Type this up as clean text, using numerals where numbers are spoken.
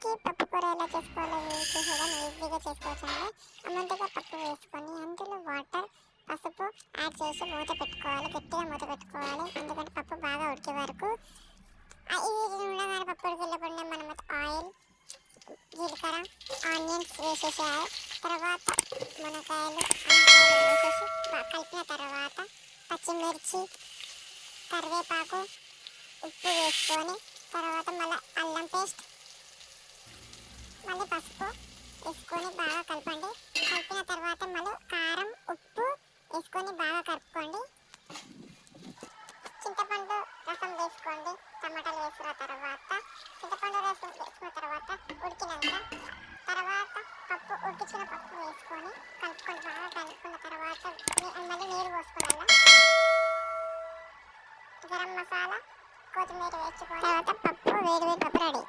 మనకి పప్పు కూర ఎలా చేసుకోవాలో చూసేద్దాం. ఈజీగా చేసుకోవచ్చండి. ముందుగా పప్పు వేసుకొని అందులో వాటర్, పసుపు యాడ్ చేసి మూత పెట్టుకోవాలి. గట్టిగా మూత పెట్టుకోవాలి, ఎందుకంటే పప్పు బాగా ఉడికే వరకు. ఇది ఉండగానే పప్పు ఉడికేటప్పుడు మనం ఆయిల్, జీలకర్ర, ఆనియన్స్ వేసేసేయాలి. తర్వాత మునక్కాయలు, అన్నకాయలు వేసేసి కలిపిన తర్వాత పచ్చిమిర్చి, కరివేపాకు, ఉప్పు వేసుకొని తర్వాత మళ్ళీ అల్లం పేస్ట్, మళ్ళీ పసుపు వేసుకొని బాగా కలపండి. కలిపిన తర్వాత మళ్ళీ కారం, ఉప్పు వేసుకొని బాగా కలుపుకోండి. చింతపండు రసం వేసుకోండి. టమాటాలు వేసుకున్న తర్వాత చింతపండు రసం వేసుకున్న తర్వాత ఉడికినాక తర్వాత ఉడికించిన పప్పు వేసుకొని కలుపుకొని బాగా కలుపుకున్న తర్వాత మళ్ళీ నీరు పోసుకోవాలి. గరం మసాలా, కొత్తిమీర వేసుకున్న తర్వాత పప్పు వేడి పప్పు రెడీ.